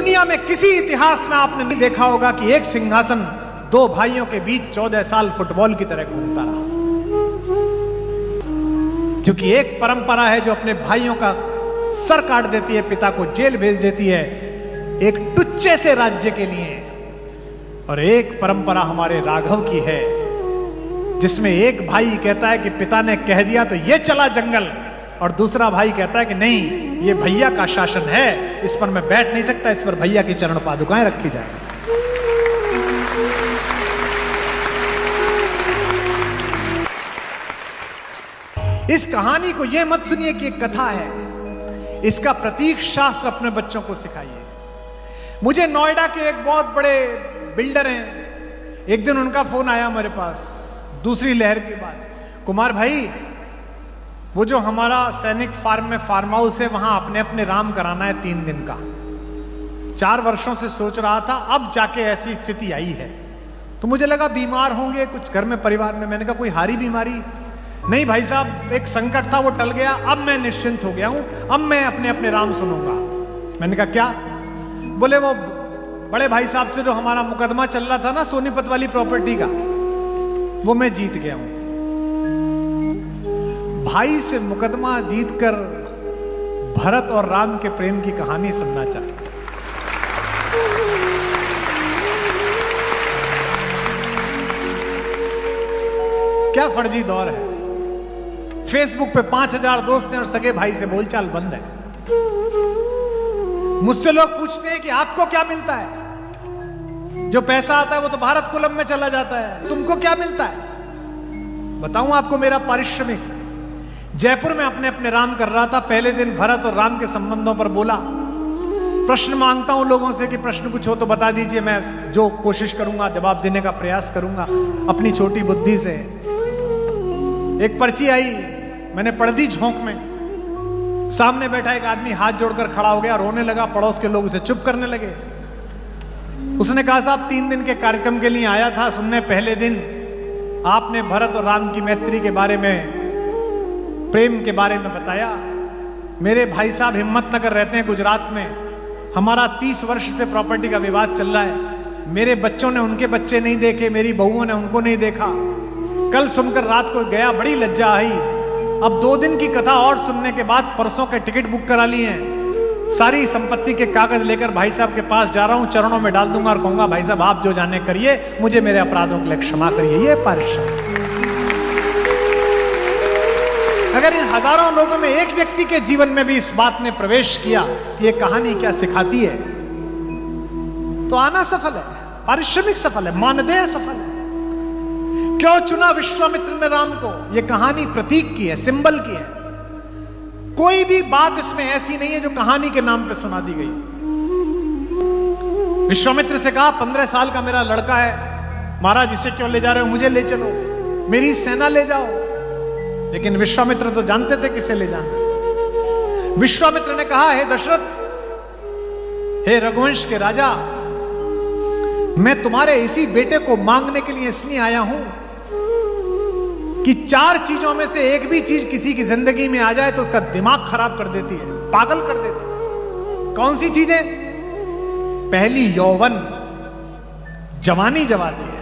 दुनिया में किसी इतिहास में आपने नहीं देखा होगा कि एक सिंहासन दो भाइयों के बीच 14 साल फुटबॉल की तरह घूमता रहा। क्योंकि एक परंपरा है जो अपने भाइयों का सर काट देती है, पिता को जेल भेज देती है एक टुच्चे से राज्य के लिए, और एक परंपरा हमारे राघव की है जिसमें एक भाई कहता है कि पिता ने कह दिया तो ये चला जंगल, और दूसरा भाई कहता है कि नहीं, ये भैया का शासन है, इस पर मैं बैठ नहीं सकता, इस पर भैया की चरण पादुकाएं रखी जाए। इस कहानी को यह मत सुनिए कि एक कथा है, इसका प्रतीक शास्त्र अपने बच्चों को सिखाइए। मुझे नोएडा के एक बहुत बड़े बिल्डर हैं, एक दिन उनका फोन आया मेरे पास दूसरी लहर के बाद, कुमार भाई वो जो हमारा सैनिक फार्म में फार्म हाउस है वहां अपने अपने राम कराना है 3 दिन का। 4 वर्षों से सोच रहा था, अब जाके ऐसी स्थिति आई है। तो मुझे लगा बीमार होंगे कुछ घर में परिवार में। मैंने कहा कोई हारी बीमारी? नहीं भाई साहब, एक संकट था वो टल गया, अब मैं निश्चिंत हो गया हूं, अब मैं अपने अपने राम सुनूंगा। मैंने कहा क्या? बोले वो बड़े भाई साहब से जो हमारा मुकदमा चल रहा था ना सोनीपत वाली प्रॉपर्टी का, वो मैं जीत गया हूं। भाई से मुकदमा जीतकर भरत और राम के प्रेम की कहानी सुनना चाहता। क्या फर्जी दौर है। फेसबुक पे 5000 दोस्त हैं और सगे भाई से बोलचाल बंद है। मुझसे लोग पूछते हैं कि आपको क्या मिलता है? जो पैसा आता है वो तो भारत कुलम में चला जाता है, तुमको क्या मिलता है? बताऊं आपको मेरा पारिश्रमिक। जयपुर में अपने अपने राम कर रहा था, पहले दिन भरत और राम के संबंधों पर बोला। प्रश्न मांगता हूं लोगों से कि प्रश्न कुछ हो तो बता दीजिए, मैं जो कोशिश करूंगा जवाब देने का प्रयास करूंगा अपनी छोटी बुद्धि से। एक पर्ची आई, मैंने पढ़ दी झोंक में। सामने बैठा एक आदमी हाथ जोड़कर खड़ा हो गया, रोने लगा। पड़ोस के लोग उसे चुप करने लगे। उसने कहा साहब 3 दिन के कार्यक्रम के लिए आया था सुनने, पहले दिन आपने भरत और राम की मैत्री के बारे में, प्रेम के बारे में बताया। मेरे भाई साहब हिम्मतनगर रहते हैं गुजरात में, हमारा 30 वर्ष से प्रॉपर्टी का विवाद चल रहा है। मेरे बच्चों ने उनके बच्चे नहीं देखे, मेरी बहुओं ने उनको नहीं देखा। कल सुनकर रात को गया, बड़ी लज्जा आई। अब 2 दिन की कथा और सुनने के बाद परसों के टिकट बुक करा लिए हैं। सारी संपत्ति के कागज लेकर भाई साहब के पास जा रहा हूं, चरणों में डाल दूंगा और कहूंगा भाई साहब आप जो जाने करिए, मुझे मेरे अपराधों के लिए क्षमा करिए। ये पारिश्रमिक। अगर इन हजारों लोगों में एक व्यक्ति के जीवन में भी इस बात ने प्रवेश किया कि ये कहानी क्या सिखाती है, तो आना सफल है, पारिश्रमिक सफल है, मानदेय सफल है। क्यों चुना विश्वामित्र ने राम को? यह कहानी प्रतीक की है, सिंबल की है। कोई भी बात इसमें ऐसी नहीं है जो कहानी के नाम पे सुना दी गई। विश्वामित्र से कहा 15 साल का मेरा लड़का है, महाराज इसे क्यों ले जा रहे हो? मुझे ले चलो, मेरी सेना ले जाओ। लेकिन विश्वामित्र तो जानते थे किसे ले जाना। विश्वामित्र ने कहा हे दशरथ, हे रघुवंश के राजा, मैं तुम्हारे इसी बेटे को मांगने के लिए इसलिए आया हूं कि 4 चीजों में से एक भी चीज किसी की जिंदगी में आ जाए तो उसका दिमाग खराब कर देती है, पागल कर देती है। कौन सी चीजें? पहली यौवन, जवानी जवाती है।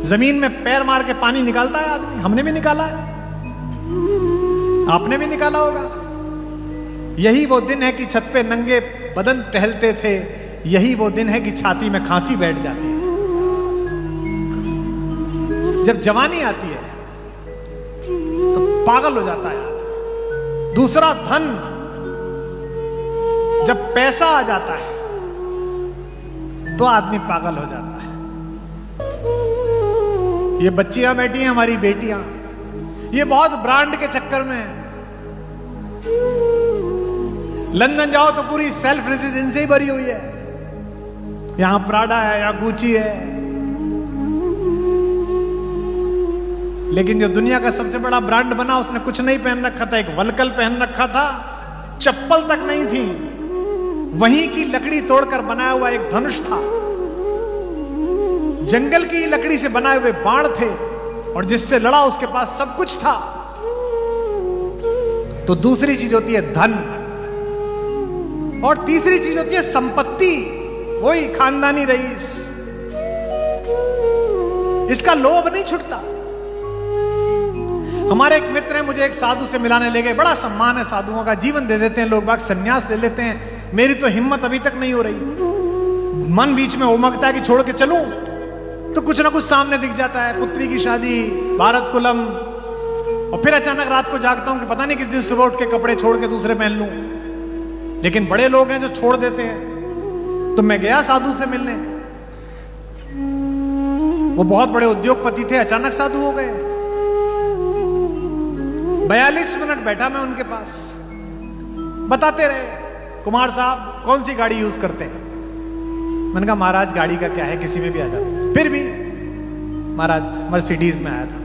जमीन में पैर मार के पानी निकालता है आदमी, हमने भी निकाला है, आपने भी निकाला होगा। यही वो दिन है कि छत पे नंगे बदन टहलते थे, यही वो दिन है कि छाती में खांसी बैठ जाती है। जब जवानी आती है तो पागल हो जाता है आदमी। दूसरा धन, जब पैसा आ जाता है तो आदमी पागल हो जाता है। ये बच्चियां बैठी हैं हमारी बेटियां, ये बहुत ब्रांड के चक्कर में है। लंदन जाओ तो पूरी सेल्फ रेसिडेंसी ही भरी हुई है, यहां प्राडा है, यहां गुची है। लेकिन जो दुनिया का सबसे बड़ा ब्रांड बना उसने कुछ नहीं पहन रखा था, एक वलकल पहन रखा था, चप्पल तक नहीं थी। वहीं की लकड़ी तोड़कर बनाया हुआ एक धनुष था, जंगल की लकड़ी से बनाए हुए बाण थे, और जिससे लड़ा उसके पास सब कुछ था। तो दूसरी चीज होती है धन। और तीसरी चीज होती है संपत्ति, वही खानदानी रईस। इसका लोभ नहीं छूटता। हमारे एक मित्र हैं, मुझे एक साधु से मिलाने ले गए। बड़ा सम्मान है साधुओं का, जीवन दे देते हैं लोग बाग, सन्यास ले लेते हैं। मेरी तो हिम्मत अभी तक नहीं हो रही। मन बीच में उमगता है कि छोड़ के चलूं, तो कुछ ना कुछ सामने दिख जाता है, पुत्री की शादी, भारत कुलम, और फिर अचानक रात को जागता हूं कि पता नहीं किस दिन सुबह उठ के कपड़े छोड़ के दूसरे पहन लूं। लेकिन बड़े लोग हैं जो छोड़ देते हैं। तो मैं गया साधु से मिलने, वो बहुत बड़े उद्योगपति थे, अचानक साधु हो गए। 42 मिनट बैठा मैं उनके पास, बताते रहे, कुमार साहब कौन सी गाड़ी यूज करते हैं। मैंने कहा महाराज गाड़ी का क्या है, किसी में भी आ जाता। फिर भी महाराज मर्सिडीज में आया था,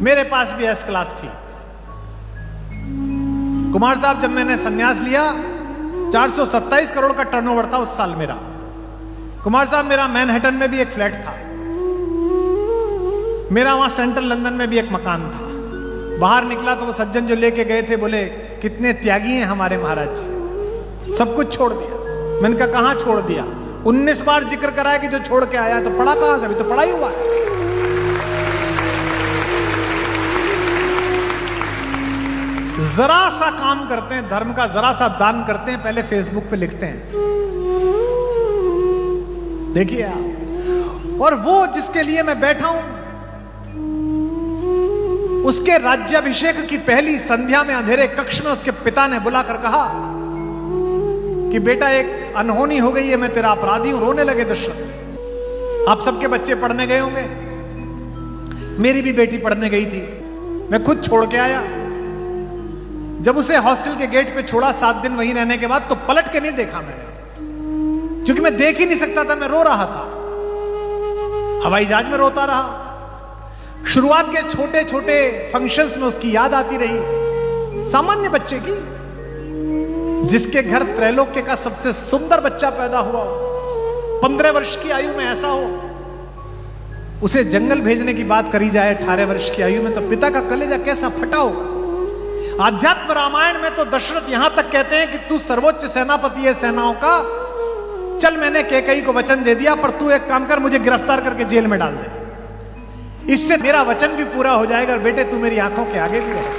मेरे पास भी एस क्लास थी। कुमार साहब जब मैंने सन्यास लिया 427 करोड़ का टर्नओवर था उस साल मेरा। कुमार साहब मेरा मैनहट्टन में भी एक फ्लैट था, मेरा वहां सेंट्रल लंदन में भी एक मकान था। बाहर निकला तो वो सज्जन जो लेके गए थे बोले कितने त्यागी हैं हमारे महाराज जी, सब कुछ छोड़ दिया। मैंने कहा कहां छोड़ दिया? 19 बार जिक्र कराया कि जो छोड़ के आया है, तो पढ़ा कहां से? अभी तो पढ़ा ही हुआ है। जरा सा काम करते हैं धर्म का, जरा सा दान करते हैं, पहले फेसबुक पे लिखते हैं, देखिए आप। और वो जिसके लिए मैं बैठा हूं, उसके राज्याभिषेक की पहली संध्या में अंधेरे कक्ष में उसके पिता ने बुलाकर कहा कि बेटा एक अनहोनी हो गई है, मैं तेरा अपराधी हूं। रोने लगे दशरथ। आप सबके बच्चे पढ़ने गए होंगे, मेरी भी बेटी पढ़ने गई थी, मैं खुद छोड़ के आया। जब उसे हॉस्टल के गेट पे छोड़ा 7 दिन वहीं रहने के बाद, तो पलट के नहीं देखा मैंने उसे, क्योंकि मैं देख ही नहीं सकता था, मैं रो रहा था। हवाई जहाज में रोता रहा। शुरुआत के छोटे छोटे फंक्शंस में उसकी याद आती रही, सामान्य बच्चे की, जिसके घर त्रैलोक्य का सबसे सुंदर बच्चा पैदा हुआ, 15 वर्ष की आयु में ऐसा हो। उसे जंगल भेजने की बात करी जाए 18 वर्ष की आयु में, तो पिता का कलेजा कैसा फटा होगा। आध्यात्म रामायण में तो दशरथ यहां तक कहते हैं कि तू सर्वोच्च सेनापति है सेनाओं का, चल मैंने कैकेयी को वचन दे दिया, पर तू एक काम कर, मुझे गिरफ्तार करके जेल में डाल दे, इससे मेरा वचन भी पूरा हो जाएगा, और बेटे तू मेरी आंखों के आगे भी रहे।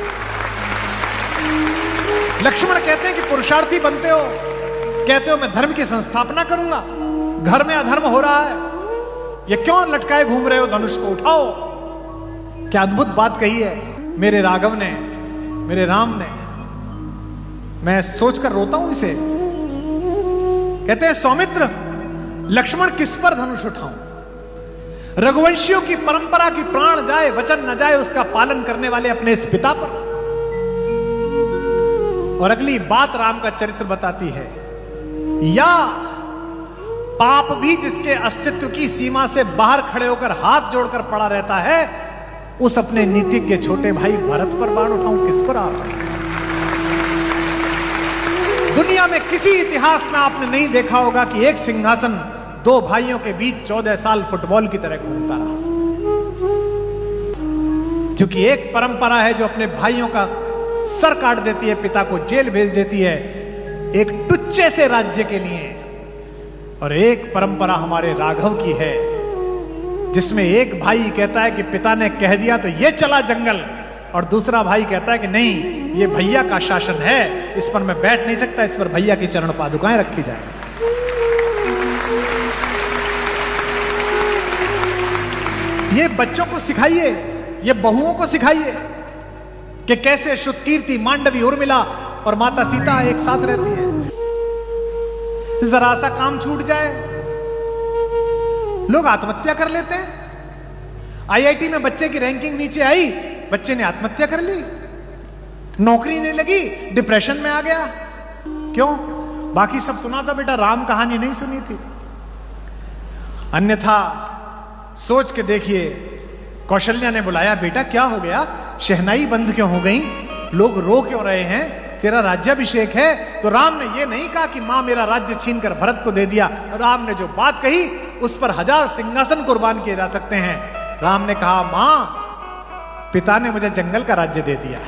लक्ष्मण कहते हैं कि पुरुषार्थी बनते हो, कहते हो मैं धर्म की संस्थापना करूंगा, घर में अधर्म हो रहा है, ये क्यों लटकाए घूम रहे हो, धनुष को उठाओ। क्या अद्भुत बात कही है मेरे राघव ने, मेरे राम ने। मैं सोचकर रोता हूं इसे। कहते हैं सौमित्र, लक्ष्मण किस पर धनुष उठाऊं? रघुवंशियों की परंपरा की प्राण जाए वचन न जाए, उसका पालन करने वाले अपने इस पिता पर। और अगली बात राम का चरित्र बताती है, या पाप भी जिसके अस्तित्व की सीमा से बाहर खड़े होकर हाथ जोड़कर पड़ा रहता है, उस अपने नीतिज्ञ छोटे भाई भरत पर बाण उठाऊं, किस पर आ रहा है? दुनिया में किसी इतिहास में आपने नहीं देखा होगा कि एक सिंहासन 2 भाइयों के बीच 14 साल फुटबॉल की तरह घूमता रहा, क्योंकि एक परंपरा है जो अपने भाइयों का सर काट देती है, पिता को जेल भेज देती है एक टुच्चे से राज्य के लिए। और एक परंपरा हमारे राघव की है, जिसमें एक भाई कहता है कि पिता ने कह दिया तो ये चला जंगल, और दूसरा भाई कहता है कि नहीं, ये भैया का शासन है, इस पर मैं बैठ नहीं सकता, इस पर भैया की चरण पादुकाएं रखी जाए। ये बच्चों को सिखाइए, ये बहुओं को सिखाइए कि कैसे श्रुतकीर्ति, मांडवी, उर्मिला और माता सीता एक साथ रहती है। जरा सा काम छूट जाए, लोग आत्महत्या कर लेते हैं। आईआईटी में बच्चे की रैंकिंग नीचे आई, बच्चे ने आत्महत्या कर ली, नौकरी नहीं लगी, डिप्रेशन में आ गया। क्यों? बाकी सब सुना था बेटा, राम कहानी नहीं सुनी थी। अन्यथा सोच के देखिए, कौशल्या ने बुलाया, बेटा क्या हो गया, शहनाई बंद क्यों हो गई, लोग रो क्यों रहे हैं, तेरा राज्याभिषेक है। तो राम ने यह नहीं कहा कि मां मेरा राज्य छीनकर भरत को दे दिया। राम ने जो बात कही उस पर 1000 सिंहासन कुर्बान किए जा सकते हैं। राम ने कहा, मां पिता ने मुझे जंगल का राज्य दे दिया,